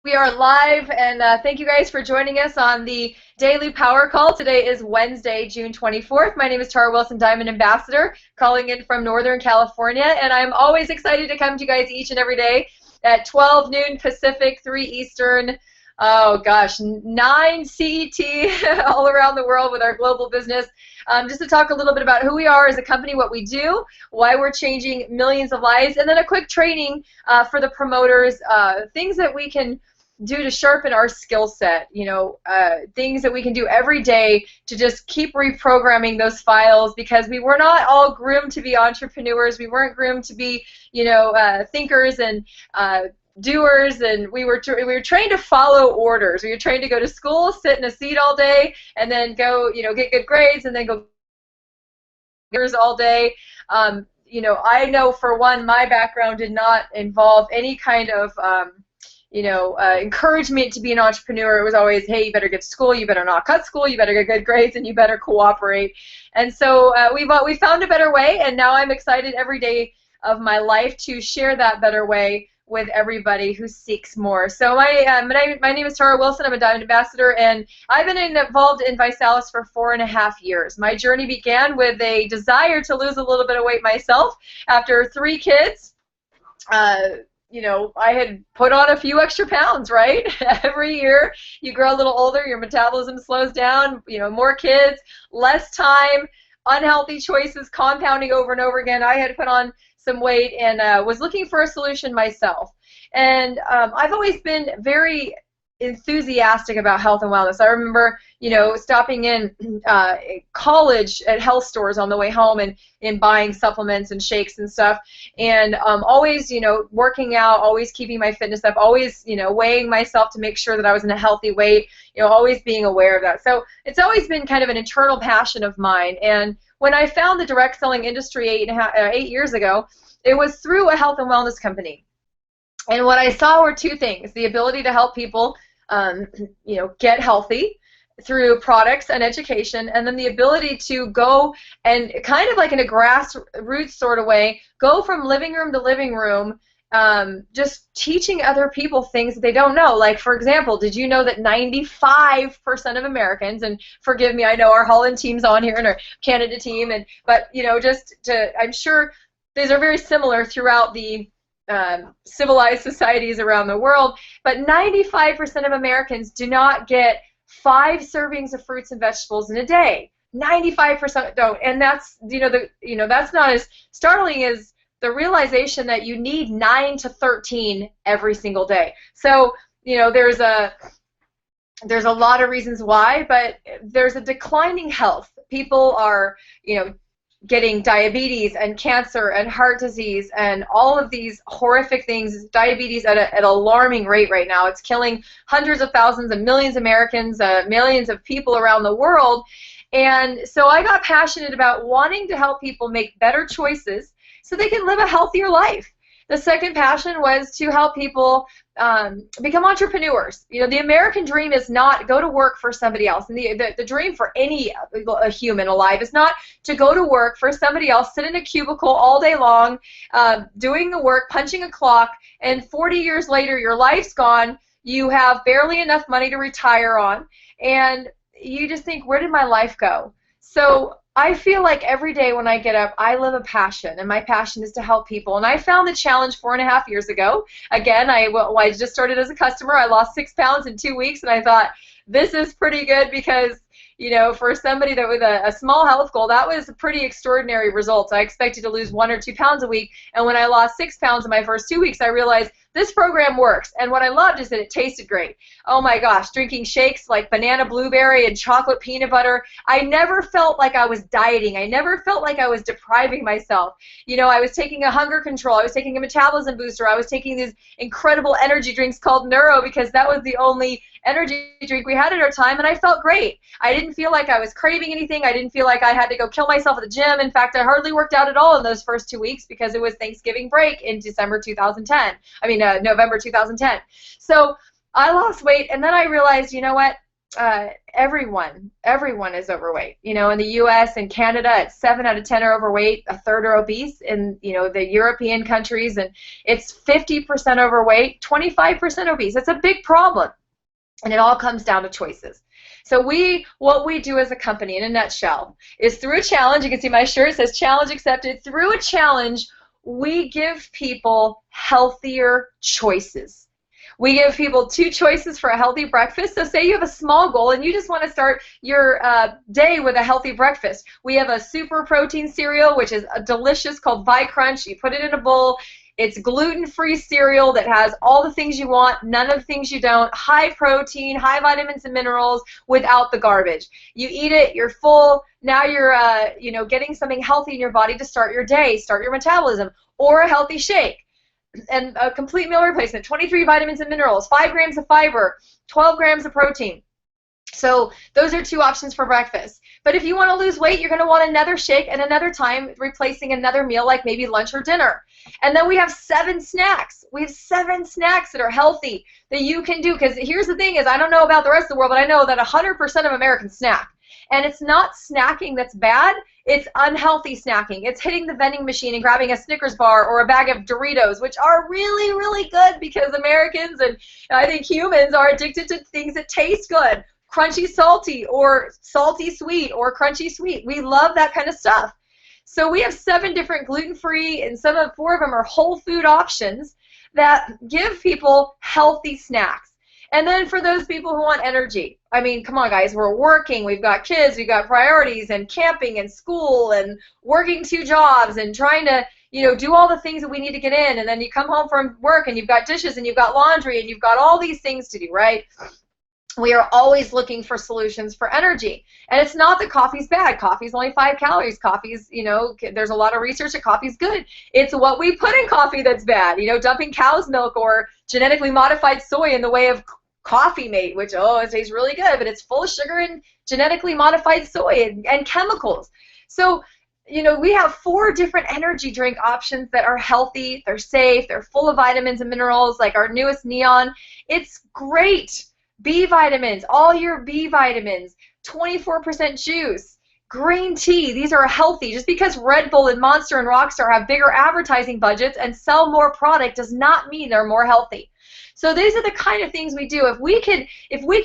We are live, and thank you guys for joining us on the Daily Power Call. Today is Wednesday, June 24th. My name is Tara Wilson, Diamond Ambassador, calling in from Northern California, and I'm always excited to come to you guys each and every day at 12 noon Pacific, 3 Eastern, oh gosh, 9 CET, all around the world with our global business. Just to talk a little bit about who we are as a company, what we do, why we're changing millions of lives, and then a quick training for the promoters, things that we can do to sharpen our skill set, things that we can do every day to just keep reprogramming those files, because we were not all groomed to be entrepreneurs. We weren't groomed to be, thinkers and doers, and we were trained to follow orders. We were trained to go to school, sit in a seat all day, and then go, get good grades, and then go all day. I know for one, my background did not involve any kind of encouragement to be an entrepreneur. It was always, hey, you better get to school, you better not cut school, you better get good grades, and you better cooperate. And so we found a better way, and now I'm excited every day of my life to share that better way with everybody who seeks more. So my name is Tara Wilson. I'm a Diamond Ambassador, and I've been involved in ViSalus for 4.5 years. My journey began with a desire to lose a little bit of weight myself after 3 kids. I had put on a few extra pounds, right? Every year you grow a little older, your metabolism slows down, more kids, less time, unhealthy choices compounding over and over again. I had put on some weight and was looking for a solution myself. And I've always been very enthusiastic about health and wellness. I remember, stopping in college at health stores on the way home and buying supplements and shakes and stuff, and always, working out, always keeping my fitness up, always, weighing myself to make sure that I was in a healthy weight, always being aware of that. So it's always been kind of an internal passion of mine. And when I found the direct selling industry 8 years ago, it was through a health and wellness company. And what I saw were 2 things: the ability to help people get healthy through products and education, and then the ability to go and kind of like in a grassroots sort of way, go from living room to living room, just teaching other people things that they don't know. Like, for example, did you know that 95% of Americans, and forgive me, I know our Holland team's on here and our Canada team, but I'm sure these are very similar throughout the civilized societies around the world, but 95% of Americans do not get 5 servings of fruits and vegetables in a day. 95% don't, and that's that's not as startling as the realization that you need 9 to 13 every single day. So there's a lot of reasons why, but there's a declining health. People are getting diabetes and cancer and heart disease and all of these horrific things. Diabetes at an alarming rate right now. It's killing hundreds of thousands and millions of Americans, millions of people around the world. And so I got passionate about wanting to help people make better choices so they can live a healthier life. The second passion was to help people become entrepreneurs. The American dream is not go to work for somebody else. And the dream for any human alive is not to go to work for somebody else, sit in a cubicle all day long, doing the work, punching a clock, and 40 years later your life's gone, you have barely enough money to retire on, and you just think, where did my life go? So I feel like every day when I get up, I live a passion, and my passion is to help people. And I found the challenge 4.5 years ago. Again, I just started as a customer. I lost 6 pounds in 2 weeks, and I thought, this is pretty good, because for somebody that with a small health goal, that was a pretty extraordinary result. I expected to lose 1 or 2 pounds a week, and when I lost 6 pounds in my first 2 weeks, I realized this program works. And what I loved is that it tasted great. Oh my gosh, drinking shakes like banana blueberry and chocolate peanut butter. I never felt like I was dieting. I never felt like I was depriving myself. I was taking a hunger control. I was taking a metabolism booster. I was taking these incredible energy drinks called Neuro, because that was the only energy drink we had at our time, and I felt great. I didn't feel like I was craving anything. I didn't feel like I had to go kill myself at the gym. In fact, I hardly worked out at all in those first 2 weeks, because it was Thanksgiving break in November 2010. So I lost weight, and then I realized, you know what? everyone is overweight. You know, in the U.S. and Canada, it's 7 out of 10 are overweight, a third are obese. In, you know, the European countries, and it's 50% overweight, 25% obese. It's a big problem, and it all comes down to choices. So what we do as a company, in a nutshell, is through a challenge. You can see my shirt says "Challenge Accepted." Through a challenge, we give people healthier choices. We give people 2 choices for a healthy breakfast. So say you have a small goal and you just want to start your day with a healthy breakfast. We have a super protein cereal, which is delicious, called Vi-Crunch. You put it in a bowl. It's gluten-free cereal that has all the things you want, none of the things you don't, high protein, high vitamins and minerals without the garbage. You eat it, you're full. Now you're you know, getting something healthy in your body to start your day, start your metabolism, or a healthy shake. And a complete meal replacement, 23 vitamins and minerals, 5 grams of fiber, 12 grams of protein. So those are 2 options for breakfast. But if you want to lose weight, you're going to want another shake at another time, replacing another meal like maybe lunch or dinner. And then we have 7 snacks. We have 7 snacks that are healthy that you can do. Because here's the thing is, I don't know about the rest of the world, but I know that 100% of Americans snack. And it's not snacking that's bad. It's unhealthy snacking. It's hitting the vending machine and grabbing a Snickers bar or a bag of Doritos, which are really, really good because Americans and I think humans are addicted to things that taste good. Crunchy salty or salty sweet or crunchy sweet. We love that kind of stuff. So we have 7 different gluten-free, and 4 of them are whole food options that give people healthy snacks. And then for those people who want energy, I mean, come on, guys, we're working, we've got kids, we've got priorities, and camping, and school, and working 2 jobs, and trying to, you know, do all the things that we need to get in, and then you come home from work, and you've got dishes, and you've got laundry, and you've got all these things to do, right? We are always looking for solutions for energy. And it's not that coffee's bad. Coffee's only 5 calories. Coffee's, you know, there's a lot of research that coffee's good. It's what we put in coffee that's bad. You know, dumping cow's milk or genetically modified soy in the way of Coffee Mate, which, oh, it tastes really good, but it's full of sugar and genetically modified soy and chemicals. So, you know, we have 4 different energy drink options that are healthy, they're safe, they're full of vitamins and minerals, like our newest Neon. It's great. B vitamins, all your B vitamins, 24% juice, green tea. These are healthy. Just because Red Bull and Monster and Rockstar have bigger advertising budgets and sell more product does not mean they're more healthy. So these are the kind of things we do. If we could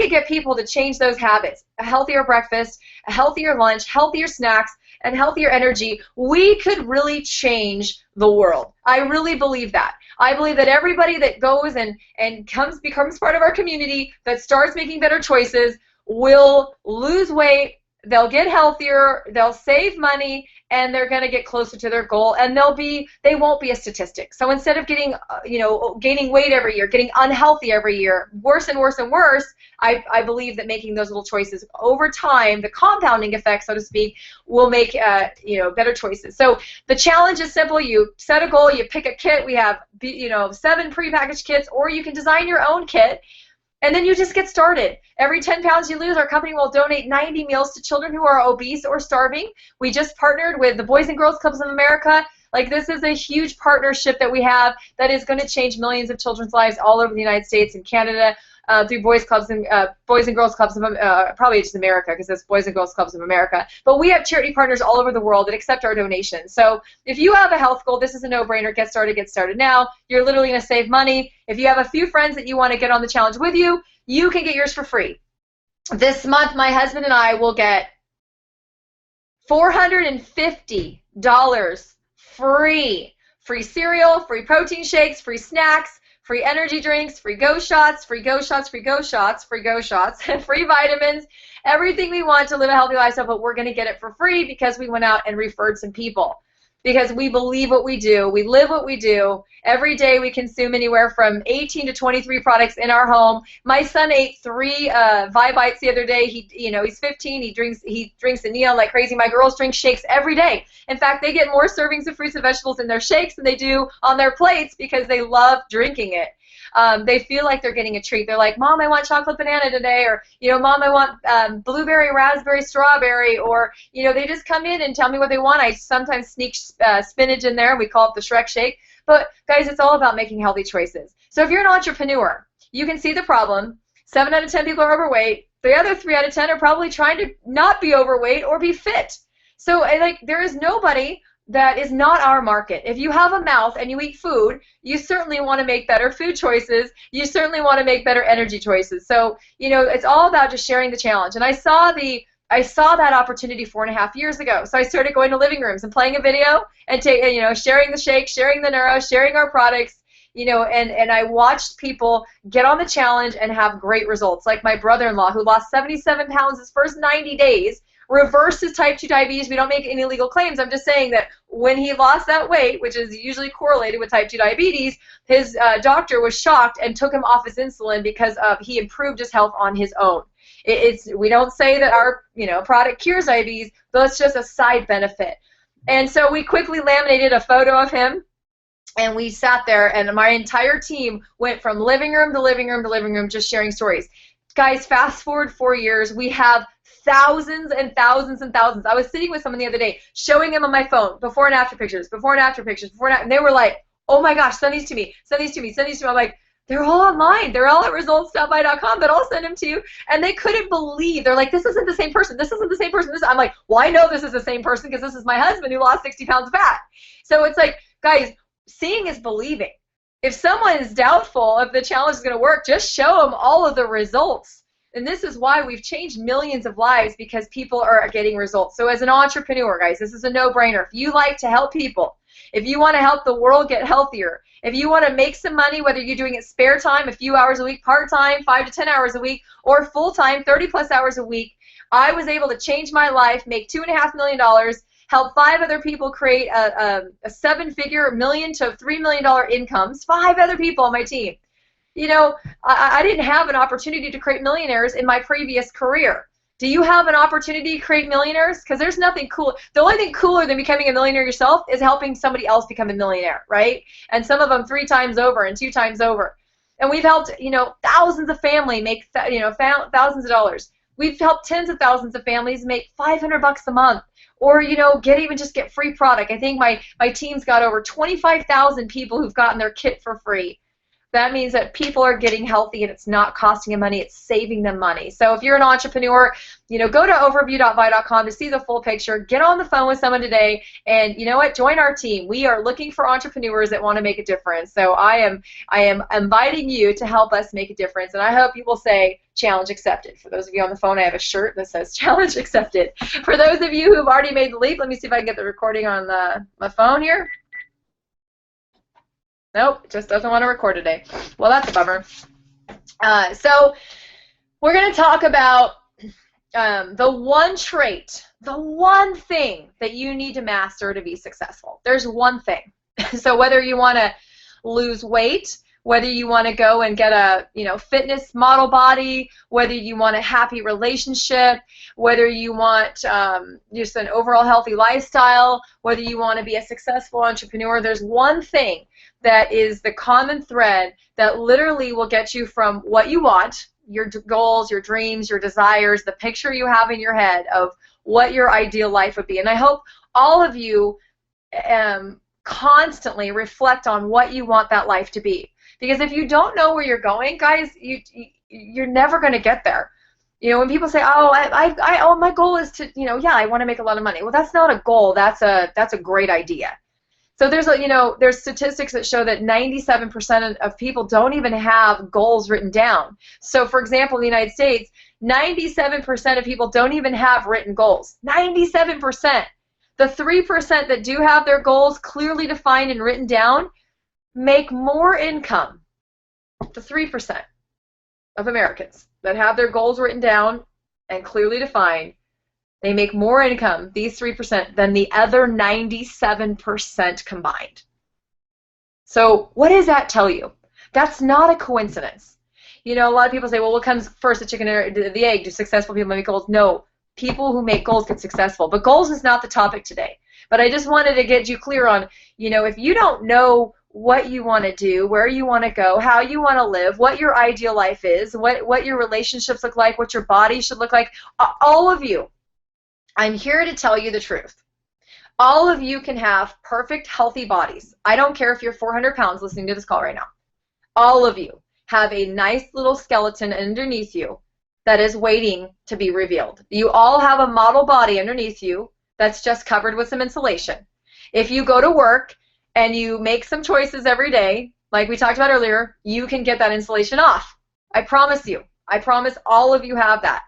get people to change those habits, a healthier breakfast, a healthier lunch, healthier snacks, and healthier energy, we could really change the world. I really believe that. I believe that everybody that goes and becomes part of our community, that starts making better choices, will lose weight, they'll get healthier, they'll save money, and they're going to get closer to their goal, and they won't be a statistic. So instead of getting, you know, gaining weight every year, getting unhealthy every year, worse and worse and worse, I believe that making those little choices over time, the compounding effect, so to speak, will make, you know, better choices. So the challenge is simple. You set a goal, you pick a kit. We have, you know, 7 prepackaged kits, or you can design your own kit. And then you just get started. Every 10 pounds you lose, our company will donate 90 meals to children who are obese or starving. We just partnered with the Boys and Girls Clubs of America. Like, this is a huge partnership that we have that is going to change millions of children's lives all over the United States and Canada through Boys and Girls Clubs of probably just America, because it's Boys and Girls Clubs of America. But we have charity partners all over the world that accept our donations. So if you have a health goal, this is a no-brainer. Get started now. You're literally going to save money. If you have a few friends that you want to get on the challenge with you, you can get yours for free. This month, my husband and I will get $450 free. Free cereal, free protein shakes, free snacks, free energy drinks, free Go Shots, free Go Shots, free Go Shots, free Go Shots, free vitamins, everything we want to live a healthy lifestyle, but we're going to get it for free because we went out and referred some people. Because we believe what we do, we live what we do. Every day we consume anywhere from 18 to 23 products in our home. My son ate 3 Vi-Bites the other day. He's 15. He drinks the Neon like crazy. My girls drink shakes every day. In fact, they get more servings of fruits and vegetables in their shakes than they do on their plates because they love drinking it. They feel like they're getting a treat. They're like, Mom, I want chocolate banana today, or, you know, Mom, I want blueberry, raspberry, strawberry, or, you know, they just come in and tell me what they want. I sometimes sneak spinach in there. We call it the Shrek shake. But, guys, it's all about making healthy choices. So if you're an entrepreneur, you can see the problem. 7 out of 10 people are overweight. The other 3 out of 10 are probably trying to not be overweight or be fit. So like there is nobody that is not our market. If you have a mouth and you eat food, you certainly want to make better food choices. You certainly want to make better energy choices. So, you know, it's all about just sharing the challenge. And I saw that opportunity 4.5 years ago. So I started going to living rooms and playing a video and sharing the shake, sharing the neuro, sharing our products, and I watched people get on the challenge and have great results. Like my brother-in-law, who lost 77 pounds his first 90 days, reversed his type 2 diabetes. We don't make any legal claims. I'm just saying that when he lost that weight, which is usually correlated with type 2 diabetes, his doctor was shocked and took him off his insulin because he improved his health on his own. We don't say that our product cures diabetes, but it's just a side benefit. And so we quickly laminated a photo of him, and we sat there, and my entire team went from living room to living room to living room just sharing stories. Guys, fast forward 4 years, we have thousands and thousands and thousands. I was sitting with someone the other day, showing them on my phone, before and after pictures, and they were like, oh my gosh, send these to me, send these to me, send these to me. I'm like, they're all online. They're all at results.by.com, but I'll send them to you. And they couldn't believe. They're like, this isn't the same person. This isn't the same person. I'm like, well, I know this is the same person because this is my husband who lost 60 pounds of fat. So it's like, guys, seeing is believing. If someone is doubtful if the challenge is going to work, just show them all of the results. And this is why we've changed millions of lives, because people are getting results. So as an entrepreneur, guys, this is a no-brainer. If you like to help people, if you want to help the world get healthier, if you want to make some money, whether you're doing it spare time, a few hours a week, part-time, 5 to 10 hours a week, or full-time, 30-plus hours a week, I was able to change my life, make $2.5 million, help 5 other people create a 7-figure, $1 million to $3 million incomes, 5 other people on my team. I didn't have an opportunity to create millionaires in my previous career. Do you have an opportunity to create millionaires? Because there's nothing cool. The only thing cooler than becoming a millionaire yourself is helping somebody else become a millionaire, right? And some of them 3 times over and 2 times over. And we've helped, thousands of families make, thousands of dollars. We've helped tens of thousands of families make $500 a month. Or, get free product. I think my team's got over 25,000 people who've gotten their kit for free. That means that people are getting healthy and it's not costing them money, it's saving them money. So if you're an entrepreneur, go to overview.by.com to see the full picture. Get on the phone with someone today, and you know what? Join our team. We are looking for entrepreneurs that want to make a difference. So I am inviting you to help us make a difference, and I hope you will say challenge accepted. For those of you on the phone, I have a shirt that says challenge accepted. For those of you who've already made the leap, let me see if I can get the recording on my phone here. Nope, it just doesn't want to record today. Well, that's a bummer. So we're going to talk about the one trait, the one thing that you need to master to be successful. There's one thing. So whether you want to lose weight, whether you want to go and get a fitness model body, whether you want a happy relationship, whether you want just an overall healthy lifestyle, whether you want to be a successful entrepreneur, there's one thing that is the common thread that literally will get you from what you want, your goals, your dreams, your desires, the picture you have in your head of what your ideal life would be. And I hope all of you constantly reflect on what you want that life to be. Because if you don't know where you're going, guys, you're never going to get there. When people say, oh, my goal is to, I want to make a lot of money. Well, that's not a goal. That's a great idea. So there's statistics that show that 97% of people don't even have goals written down. So for example, in the United States, 97% of people don't even have written goals. 97%. The 3% that do have their goals clearly defined and written down make more income. The 3% of Americans that have their goals written down and clearly defined, they make more income, these 3%, than the other 97% combined. So what does that tell you? That's not a coincidence. A lot of people say, well, what comes first, the chicken or the egg? Do successful people make goals? No. People who make goals get successful. But goals is not the topic today. But I just wanted to get you clear on, if you don't know what you want to do, where you want to go, how you want to live, what your ideal life is, what your relationships look like, what your body should look like, all of you, I'm here to tell you the truth. All of you can have perfect, healthy bodies. I don't care if you're 400 pounds listening to this call right now. All of you have a nice little skeleton underneath you that is waiting to be revealed. You all have a model body underneath you that's just covered with some insulation. If you go to work and you make some choices every day, like we talked about earlier, you can get that insulation off. I promise you. I promise all of you have that.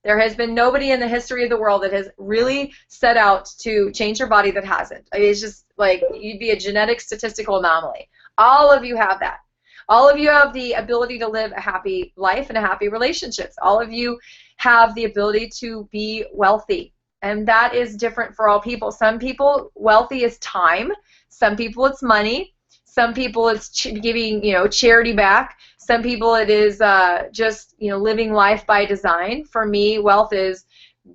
There has been nobody in the history of the world that has really set out to change your body that hasn't. I mean, it's just like you'd be a genetic statistical anomaly. All of you have that. All of you have the ability to live a happy life and a happy relationships. All of you have the ability to be wealthy. And that is different for all people. Some people, wealthy is time. Some people, it's money. Some people, it's giving, charity back. Some people, it is just, living life by design. For me, wealth is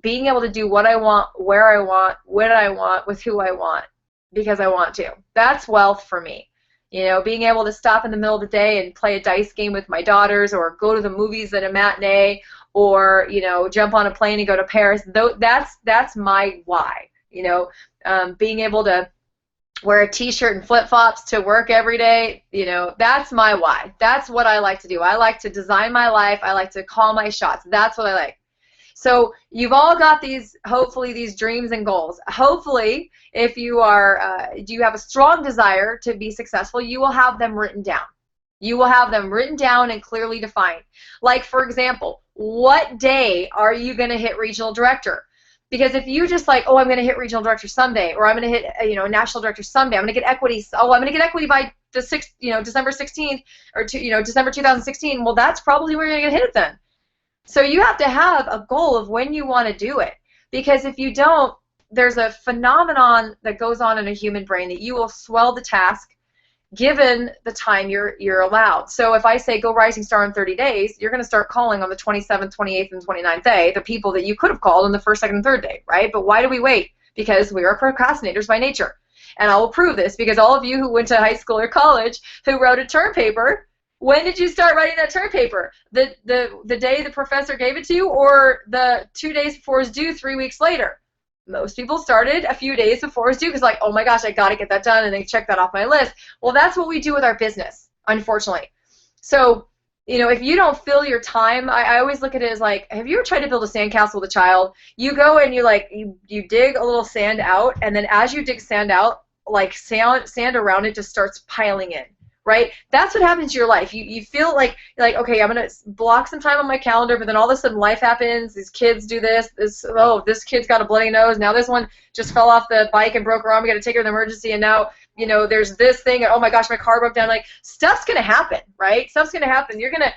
being able to do what I want, where I want, when I want, with who I want, because I want to. That's wealth for me. Being able to stop in the middle of the day and play a dice game with my daughters, or go to the movies at a matinee, or jump on a plane and go to Paris. That's my why. Being able to wear a t-shirt and flip-flops to work every day, that's my why. That's what I like to do. I like to design my life. I like to call my shots. That's what I like. So you've all got hopefully these dreams and goals. Hopefully, if you have a strong desire to be successful, you will have them written down. You will have them written down and clearly defined. Like, for example, what day are you going to hit regional director? Because if you just I'm going to hit regional director someday, or I'm going to hit national director someday, I'm going to get equity. Oh, I'm going to get equity by the December 16th, or December 2016. Well, that's probably where you're going to hit it then. So you have to have a goal of when you want to do it, because if you don't, there's a phenomenon that goes on in a human brain that you will swell the task given the time you're allowed. So if I say go Rising Star in 30 days, you're going to start calling on the 27th, 28th, and 29th day the people that you could have called on the first, second, and third day, right? But why do we wait? Because we are procrastinators by nature. And I will prove this, because all of you who went to high school or college who wrote a term paper, when did you start writing that term paper? The day the professor gave it to you, or the 2 days before it's due, 3 weeks later? Most people started a few days before it's due, because oh my gosh, I got to get that done, and then check that off my list. Well, that's what we do with our business, unfortunately. So, if you don't fill your time, I always look at it as have you ever tried to build a sandcastle with a child? You go and you dig a little sand out, and then as you dig sand out, sand around it just starts piling in. Right? That's what happens to your life. You feel like okay, I'm going to block some time on my calendar, but then all of a sudden life happens. These kids do this. This kid's got a bloody nose. Now this one just fell off the bike and broke her arm. We got to take her to the emergency, and now, there's this thing. Oh my gosh, my car broke down. Stuff's going to happen, right? Stuff's going to happen. You're going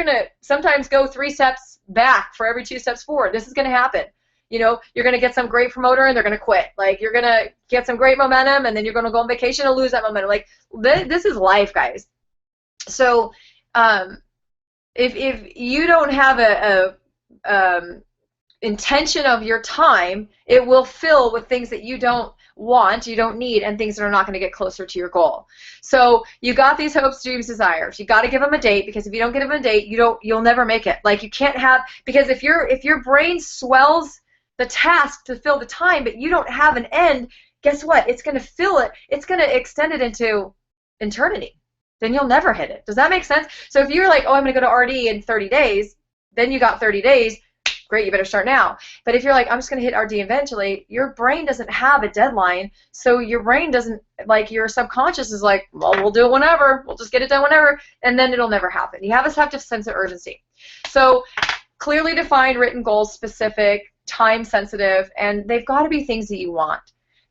to sometimes go 3 steps back for every 2 steps forward. This is going to happen. You're going to get some great promoter and they're going to quit. You're going to get some great momentum and then you're going to go on vacation and lose that momentum. This is life, guys. So if you don't have a intention of your time, it will fill with things that you don't want, you don't need, and things that are not going to get closer to your goal. So you got these hopes, dreams, desires. You got to give them a date, because if you don't give them a date, you'll never make it. You can't have, because if your brain swells the task to fill the time, but you don't have an end, guess what? It's going to fill it. It's going to extend it into eternity. Then you'll never hit it. Does that make sense? So if you're I'm going to go to RD in 30 days, then you got 30 days, great, you better start now. But if you're I'm just going to hit RD eventually, your brain doesn't have a deadline, so your brain doesn't, your subconscious is well, we'll do it whenever, we'll just get it done whenever, and then it'll never happen. You have a sense of urgency. So clearly defined, written goals, specific, time sensitive, and they've got to be things that you want.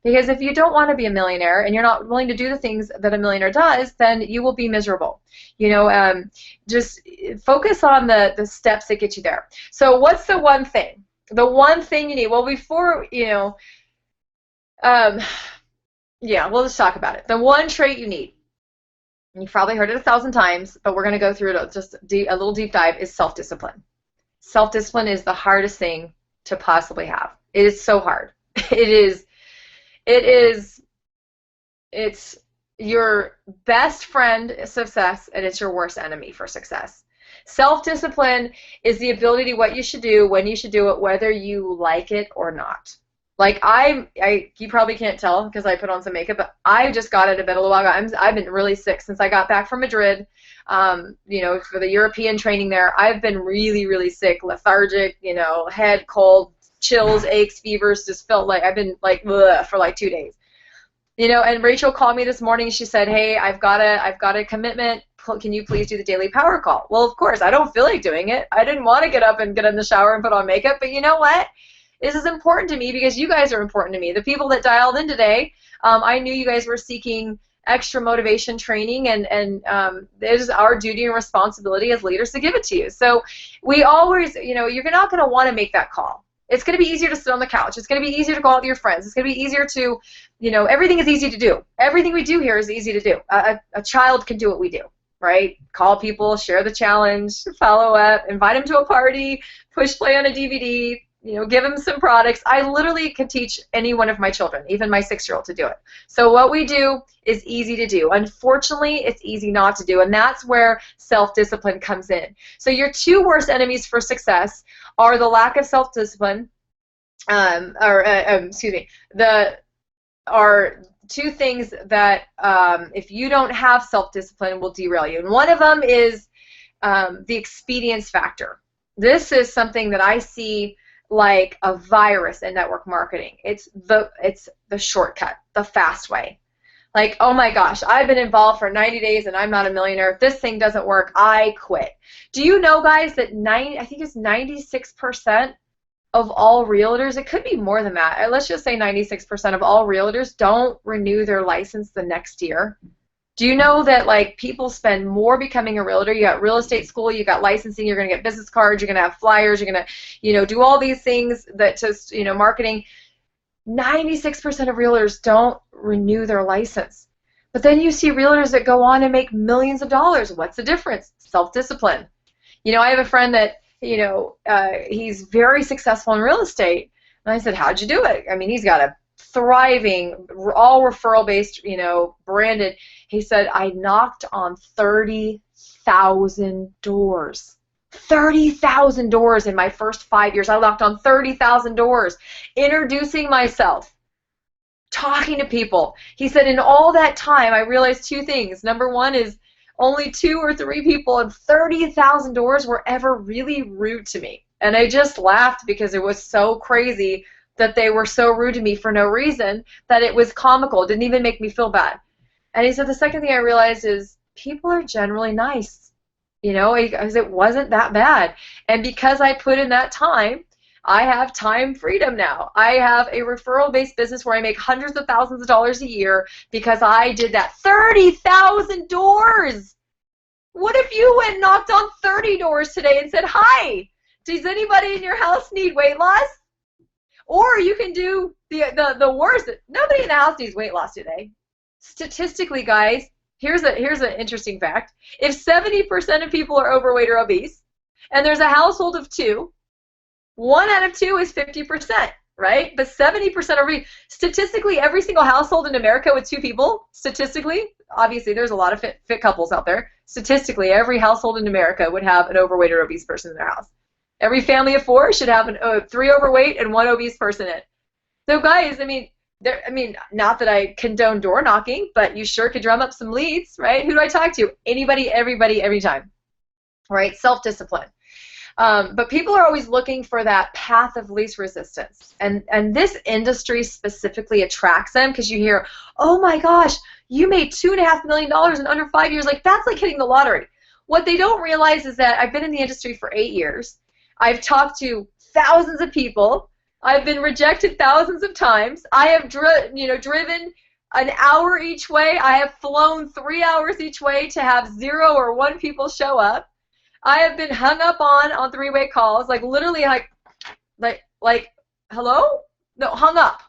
Because if you don't want to be a millionaire and you're not willing to do the things that a millionaire does, then you will be miserable. Just focus on the steps that get you there. So what's the one thing? The one thing you need? Well, before, we'll just talk about it. The one trait you need, and you've probably heard it 1,000 times, but we're going to go through it just a little deep dive, is self-discipline. Self-discipline is the hardest thing to possibly have. It is so hard. It's your best friend, success, and it's your worst enemy for success. Self-discipline is the ability to what you should do, when you should do it, whether you like it or not. You probably can't tell because I put on some makeup, but I just got out of bed a little while ago. I've been really sick since I got back from Madrid. you know, for the European training there, I've been really, really sick, lethargic, you know, head cold, chills, aches, fevers, just felt like I've been like ugh, for like 2 days. You know, and Rachel called me this morning. She said, "Hey, I've got a commitment. Can you please do the daily power call?" Well, of course, I don't feel like doing it. I didn't want to get up and get in the shower and put on makeup, but you know what? This is important to me because you guys are important to me. The people that dialed in today, I knew you guys were seeking extra motivation training, and it is our duty and responsibility as leaders to give it to you. So we always, you know, you're not going to want to make that call. It's going to be easier to sit on the couch. It's going to be easier to go out with your friends. It's going to be easier to, you know, everything is easy to do. Everything we do here is easy to do. A child can do what we do, right? Call people, share the challenge, follow up, invite them to a party, push play on a DVD, you know, give them some products. I literally can teach any one of my children, even my 6-year-old, to do it. So what we do is easy to do. Unfortunately, it's easy not to do, and that's where self-discipline comes in. So your 2 worst enemies for success are the lack of self-discipline, are 2 things that if you don't have self-discipline will derail you. And one of them is the expedience factor. This is something that I see like a virus in network marketing. It's the shortcut, the fast way. Like, oh my gosh, I've been involved for 90 days and I'm not a millionaire. If this thing doesn't work, I quit. Do you know, guys, that I think it's 96% of all realtors, it could be more than that, let's just say 96% of all realtors don't renew their license the next year? Do you know that, like, people spend more becoming a realtor? You got real estate school, you got licensing, you're going to get business cards, you're going to have flyers, you're going to, you know, do all these things that just, you know, marketing. 96% of realtors don't renew their license. But then you see realtors that go on and make millions of dollars. What's the difference? Self-discipline. You know, I have a friend that, you know, he's very successful in real estate. And I said, how'd you do it? I mean, he's got a thriving, all referral-based, you know, branded. He said, I knocked on 30,000 doors. 30,000 doors in my first 5 years. I knocked on 30,000 doors, introducing myself, talking to people. He said, in all that time, I realized 2 things. Number one is only 2 or 3 people in 30,000 doors were ever really rude to me. And I just laughed because it was so crazy that they were so rude to me for no reason that it was comical. It didn't even make me feel bad. And he said, the second thing I realized is people are generally nice. You know, because it wasn't that bad. And because I put in that time, I have time freedom now. I have a referral-based business where I make hundreds of thousands of dollars a year because I did that. 30,000 doors! What if you went and knocked on 30 doors today and said, hi, does anybody in your house need weight loss? Or you can do the worst. Nobody in the house needs weight loss today. Statistically, guys, here's an interesting fact. If 70% of people are overweight or obese, and there's a household of 2, 1 out of 2 is 50%, right? But 70% are obese. Statistically, every single household in America with 2 people, statistically, obviously there's a lot of fit couples out there. Statistically, every household in America would have an overweight or obese person in their house. Every family of 4 should have 3 overweight and 1 obese person in it. So guys, I mean, not that I condone door knocking, but you sure could drum up some leads, right? Who do I talk to? Anybody, everybody, every time, right? Self-discipline. But people are always looking for that path of least resistance. And this industry specifically attracts them because you hear, oh my gosh, you made $2.5 million in under 5 years. Like, that's like hitting the lottery. What they don't realize is that I've been in the industry for 8 years. I've talked to thousands of people. I've been rejected thousands of times. I have driven an hour each way. I have flown 3 hours each way to have 0 or 1 people show up. I have been hung up on 3-way calls, like literally like hello? No, hung up.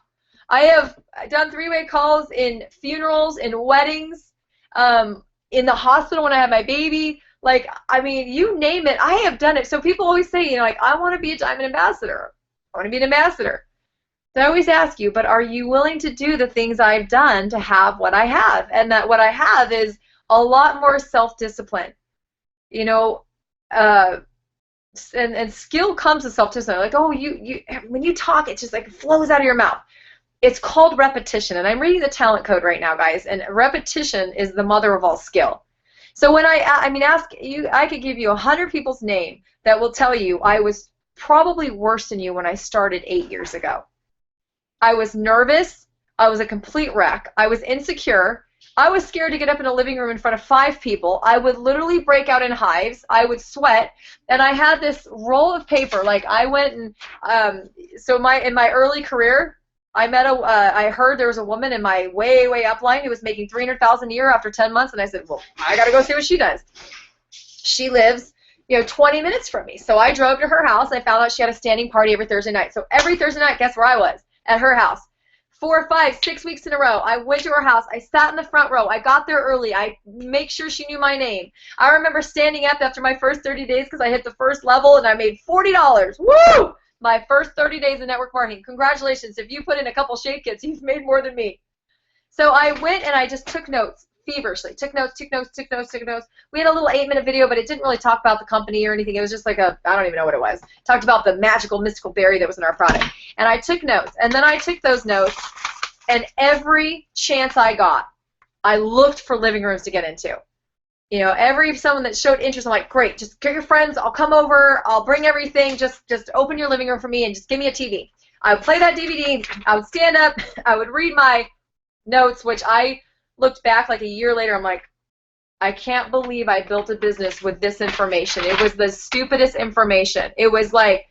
I have done 3-way calls in funerals, in weddings, in the hospital when I had my baby. Like, I mean, you name it, I have done it. So people always say, you know, like, I want to be a diamond ambassador. I want to be an ambassador. So I always ask you, but are you willing to do the things I've done to have what I have? And that what I have is a lot more self-discipline. You know, and skill comes with self-discipline. Like, oh, you when you talk, it just like flows out of your mouth. It's called repetition. And I'm reading the Talent Code right now, guys. And repetition is the mother of all skill. So when I mean, ask you, I could give you 100 people's name that will tell you I was probably worse than you when I started 8 years ago. I was nervous. I was a complete wreck. I was insecure. I was scared to get up in a living room in front of 5 people. I would literally break out in hives. I would sweat, and I had this roll of paper. Like I went and so in my early career, I heard there was a woman in my way upline who was making $300,000 a year after 10 months, and I said, well, I got to go see what she does. She lives, 20 minutes from me. So I drove to her house. I found out she had a standing party every Thursday night. So every Thursday night, guess where I was? At her house. 4, 5, 6 weeks in a row. I went to her house. I sat in the front row. I got there early. I make sure she knew my name. I remember standing up after my first 30 days because I hit the first level and I made $40. Woo! My first 30 days in network marketing. Congratulations. If you put in a couple shape kits, you've made more than me. So I went and I just took notes feverishly. Took notes. We had a little 8-minute video, but it didn't really talk about the company or anything. It was just like I don't even know what it was. Talked about the magical, mystical berry that was in our product. And I took notes. And then I took those notes, and every chance I got, I looked for living rooms to get into. Someone that showed interest, I'm like, great, just get your friends, I'll come over, I'll bring everything, just open your living room for me and just give me a TV. I would play that DVD, I would stand up, I would read my notes, which I looked back like a year later, I'm like, I can't believe I built a business with this information. It was the stupidest information. It was like,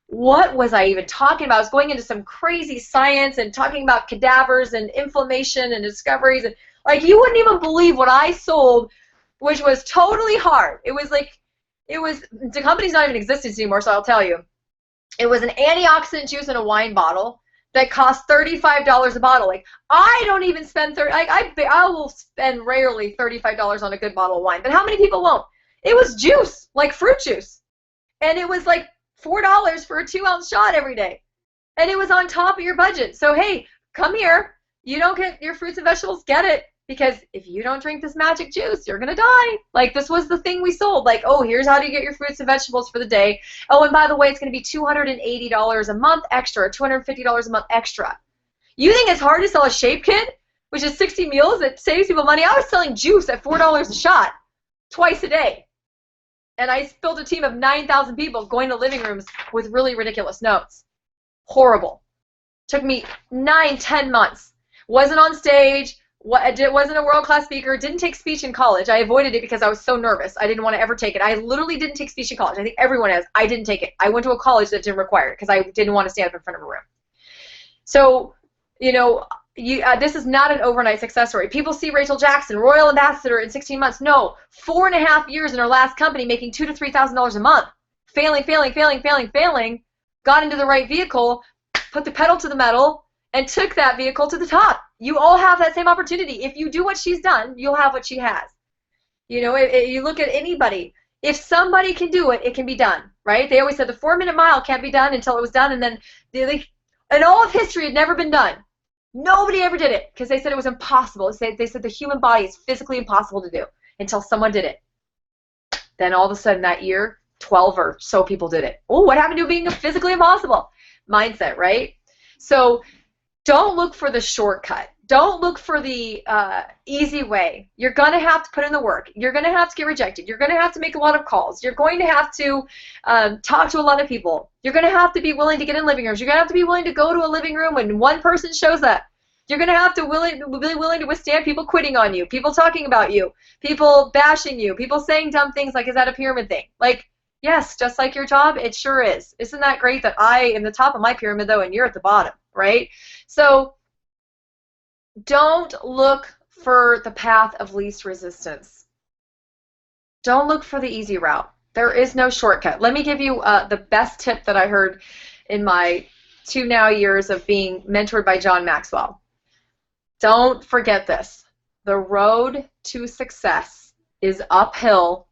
what was I even talking about? I was going into some crazy science and talking about cadavers and inflammation and discoveries, and like you wouldn't even believe what I sold, which was totally hard. The company's not even in existence anymore, so I'll tell you. It was an antioxidant juice in a wine bottle that cost $35 a bottle. Like, I don't even spend I will spend rarely $35 on a good bottle of wine, but how many people won't? It was juice, like fruit juice, and it was like $4 for a 2-ounce shot every day, and it was on top of your budget. So hey, come here. You don't get your fruits and vegetables, get it. Because if you don't drink this magic juice, you're going to die. Like, this was the thing we sold. Like, oh, here's how to get your fruits and vegetables for the day. Oh, and by the way, it's going to be $280 a month extra, $250 a month extra. You think it's hard to sell a shape kit, which is 60 meals that saves people money? I was selling juice at $4 a shot twice a day. And I built a team of 9,000 people going to living rooms with really ridiculous notes. Horrible. Took me 9, 10 months. Wasn't on stage. Wasn't a world-class speaker, didn't take speech in college. I avoided it because I was so nervous. I didn't want to ever take it. I literally didn't take speech in college. I think everyone has. I didn't take it. I went to a college that didn't require it because I didn't want to stand up in front of a room. So, this is not an overnight success story. People see Rachel Jackson, Royal Ambassador in 16 months. No, 4.5 years in her last company making $2,000 to $3,000 a month. Failing. Got into the right vehicle, put the pedal to the metal, and took that vehicle to the top. You all have that same opportunity. If you do what she's done, you'll have what she has. You look at anybody. If somebody can do it, it can be done, right? They always said the 4-minute mile can't be done until it was done, and then in all of history, it had never been done. Nobody ever did it because they said it was impossible. They said the human body is physically impossible to do until someone did it. Then all of a sudden that year, 12 or so people did it. Oh, what happened to being physically impossible? Mindset, right? So don't look for the shortcut. Don't look for the easy way. You're going to have to put in the work. You're going to have to get rejected. You're going to have to make a lot of calls. You're going to have to talk to a lot of people. You're going to have to be willing to get in living rooms. You're going to have to be willing to go to a living room when one person shows up. You're going to have to be willing to withstand people quitting on you, people talking about you, people bashing you, people saying dumb things like, is that a pyramid thing? Like, yes, just like your job, it sure is. Isn't that great that I am the top of my pyramid, though, and you're at the bottom, right? So don't look for the path of least resistance. Don't look for the easy route. There is no shortcut. Let me give you the best tip that I heard in my 2 now years of being mentored by John Maxwell. Don't forget this. The road to success is uphill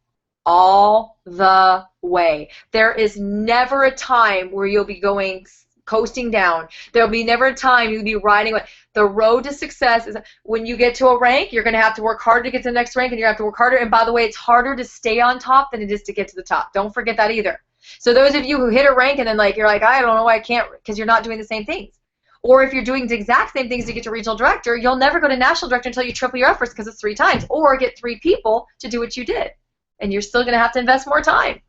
all the way. There is never a time where you'll be going coasting down. There'll be never a time you'll be riding away. The road to success is when you get to a rank, you're going to have to work harder to get to the next rank, and you have to work harder. And by the way, it's harder to stay on top than it is to get to the top. Don't forget that either. So those of you who hit a rank and then you're like, I don't know why I can't, because you're not doing the same things. Or if you're doing the exact same things to get to regional director, you'll never go to national director until you triple your efforts because it's 3 times, or get 3 people to do what you did. And you're still going to have to invest more time.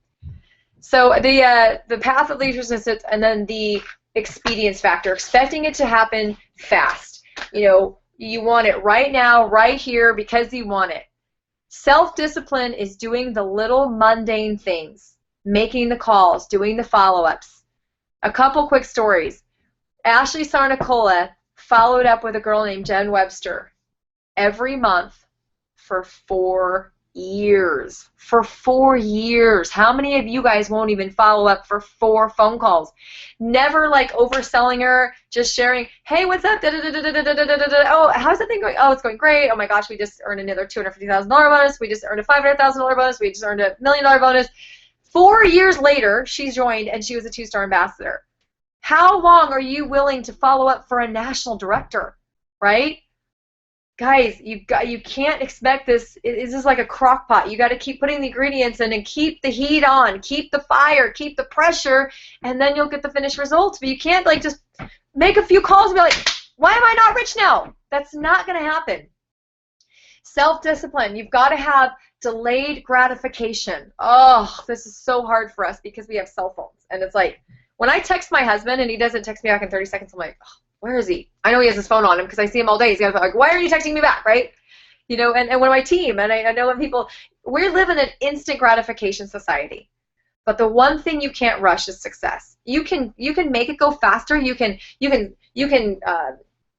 So the path of least resistance, and then the expedience factor, expecting it to happen fast. You know, you want it right now, right here, because you want it. Self-discipline is doing the little mundane things, making the calls, doing the follow-ups. A couple quick stories. Ashley Sarnicola followed up with a girl named Jen Webster every month for 4 years. For 4 years. How many of you guys won't even follow up for 4 phone calls? Never like overselling her, just sharing, hey, what's up? Oh, how's the thing going? Oh, it's going great. Oh my gosh, we just earned another $250,000 bonus. We just earned a $500,000 bonus. We just earned a $1 million bonus. 4 years later, she's joined and she was a 2-star ambassador. How long are you willing to follow up for a national director, right? Guys, you can't expect this. This is like a crock pot. You got to keep putting the ingredients in and keep the heat on, keep the fire, keep the pressure, and then you'll get the finished results. But you can't like just make a few calls and be like, why am I not rich now? That's not going to happen. Self-discipline. You've got to have delayed gratification. Oh, this is so hard for us because we have cell phones. And it's like, when I text my husband and he doesn't text me back in 30 seconds, I'm like, oh, where is he? I know he has his phone on him because I see him all day. He's got like, why are you texting me back, right? You know, and when my team, and I know when people, we're living in an instant gratification society. But the one thing you can't rush is success. You can make it go faster. You can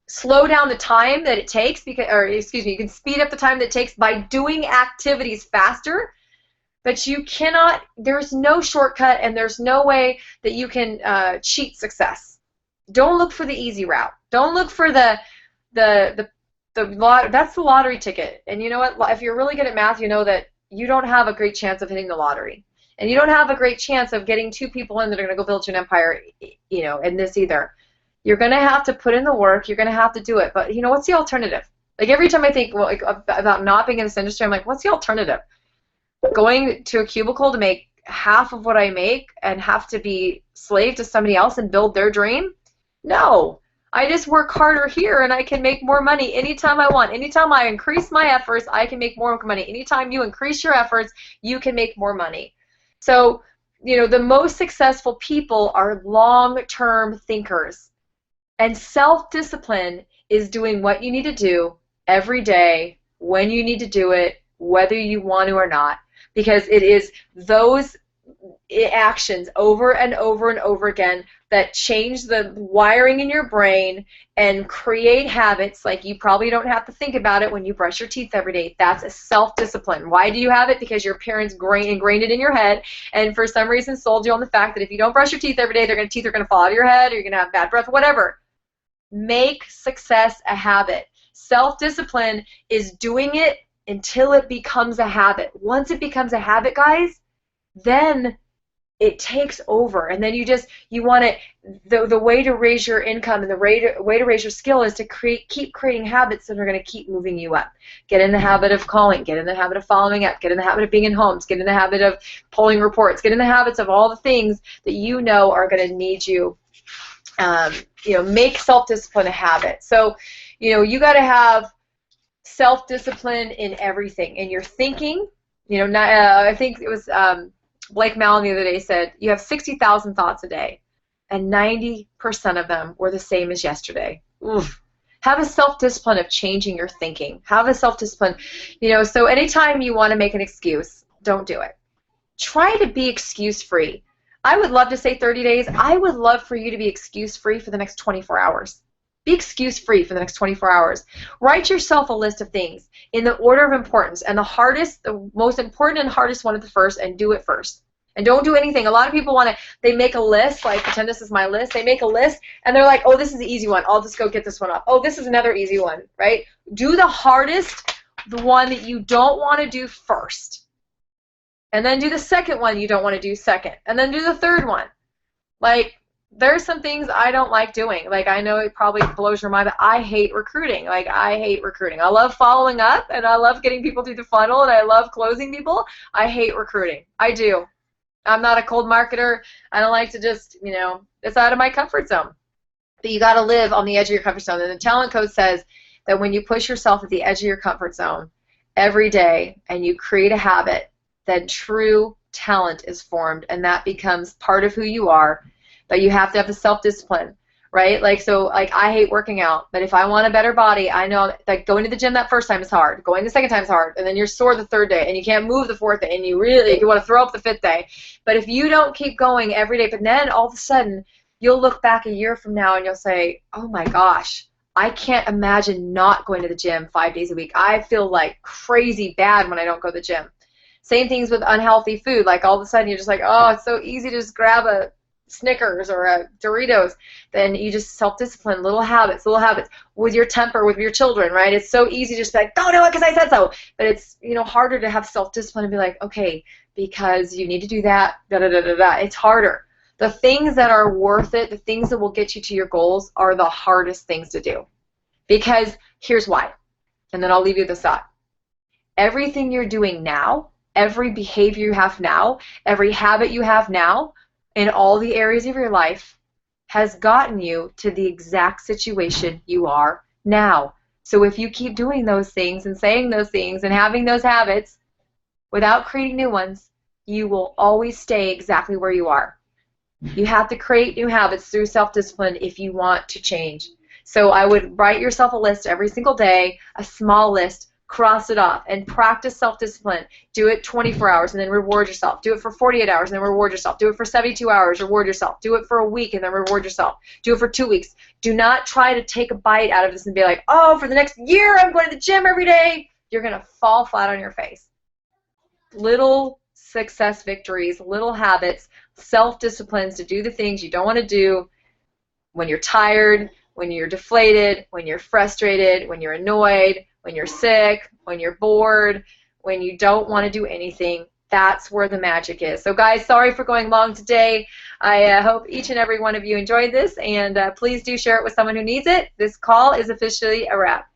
slow down the time that it takes, because, or excuse me, you can speed up the time that it takes by doing activities faster. But you cannot, there's no shortcut, and there's no way that you can cheat success. Don't look for the easy route. Don't look for the lot. That's the lottery ticket. And you know what? If you're really good at math, you know that you don't have a great chance of hitting the lottery. And you don't have a great chance of getting 2 people in that are going to go build you an empire, you know, in this either. You're going to have to put in the work. You're going to have to do it. But, you know, what's the alternative? Like, every time I think about not being in this industry, I'm like, what's the alternative? Going to a cubicle to make half of what I make and have to be slave to somebody else and build their dream? No. I just work harder here and I can make more money anytime I want. Anytime I increase my efforts, I can make more money. Anytime you increase your efforts, you can make more money. So, you know, the most successful people are long-term thinkers. And self-discipline is doing what you need to do every day, when you need to do it, whether you want to or not. Because it is those actions over and over and over again that change the wiring in your brain and create habits. Like, you probably don't have to think about it when you brush your teeth every day. That's a self-discipline. Why do you have it? Because your parents ingrained it in your head, and for some reason sold you on the fact that if you don't brush your teeth every day, teeth are going to fall out of your head, or you're going to have bad breath, whatever. Make success a habit. Self-discipline is doing it until it becomes a habit. Once it becomes a habit, guys, then it takes over, and then you want it. The way to raise your income and the way to raise your skill is to keep creating habits that are going to keep moving you up. Get in the habit of calling. Get in the habit of following up. Get in the habit of being in homes. Get in the habit of pulling reports. Get in the habits of all the things that you know are going to need you. You know, make self-discipline a habit. So, you know, you got to have self-discipline in everything, in your thinking. You know, I think it was Blake Malin the other day said, you have 60,000 thoughts a day, and 90% of them were the same as yesterday. Oof. Have a self-discipline of changing your thinking. Have a self-discipline. You know, so anytime you want to make an excuse, don't do it. Try to be excuse-free. I would love to say 30 days. I would love for you to be excuse-free for the next 24 hours. Be excuse-free for the next 24 hours. Write yourself a list of things in the order of importance, and the most important and hardest one at the first, and do it first. And don't do anything. A lot of people they make a list, like pretend this is my list. They make a list, and they're like, oh, this is the easy one. I'll just go get this one off. Oh, this is another easy one, right? Do the hardest, the one that you don't want to do first. And then do the second one you don't want to do second. And then do the third one. Like, there's some things I don't like doing. Like, I know it probably blows your mind, but I hate recruiting. Like, I hate recruiting. I love following up, and I love getting people through the funnel, and I love closing people. I hate recruiting. I do. I'm not a cold marketer. I don't like to just, you know, it's out of my comfort zone. But you got to live on the edge of your comfort zone. And the talent code says that when you push yourself at the edge of your comfort zone every day and you create a habit, then true talent is formed, and that becomes part of who you are. But you have to have the self-discipline, right? Like, so, like, I hate working out, but if I want a better body, I know that going to the gym that first time is hard, going the second time is hard, and then you're sore the third day, and you can't move the fourth day, and you want to throw up the fifth day. But if you don't keep going every day, but then all of a sudden you'll look back a year from now and you'll say, oh my gosh, I can't imagine not going to the gym 5 days a week. I feel like crazy bad when I don't go to the gym. Same things with unhealthy food. Like, all of a sudden you're just like, oh, it's so easy to just grab a Snickers or a Doritos. Then you just self-discipline, little habits with your temper, with your children, right? It's so easy to just be like, don't do it because I said so. But it's, harder to have self-discipline and be like, okay, because you need to do that, da-da-da-da-da. It's harder. The things that are worth it, the things that will get you to your goals are the hardest things to do. Because here's why. And then I'll leave you with this thought. Everything you're doing now, every behavior you have now, every habit you have now, in all the areas of your life, has gotten you to the exact situation you are now. So if you keep doing those things and saying those things and having those habits without creating new ones, you will always stay exactly where you are. You have to create new habits through self-discipline if you want to change. So I would write yourself a list every single day, a small list, cross it off, and practice self-discipline. Do it 24 hours and then reward yourself. Do it for 48 hours and then reward yourself. Do it for 72 hours, reward yourself. Do it for a week and then reward yourself. Do it for 2 weeks. Do not try to take a bite out of this and be like, oh, for the next year I'm going to the gym every day. You're going to fall flat on your face. Little success victories, little habits, self-disciplines to do the things you don't want to do when you're tired, when you're deflated, when you're frustrated, when you're annoyed, when you're sick, when you're bored, when you don't want to do anything. That's where the magic is. So guys, sorry for going long today. I hope each and every one of you enjoyed this, and please do share it with someone who needs it. This call is officially a wrap.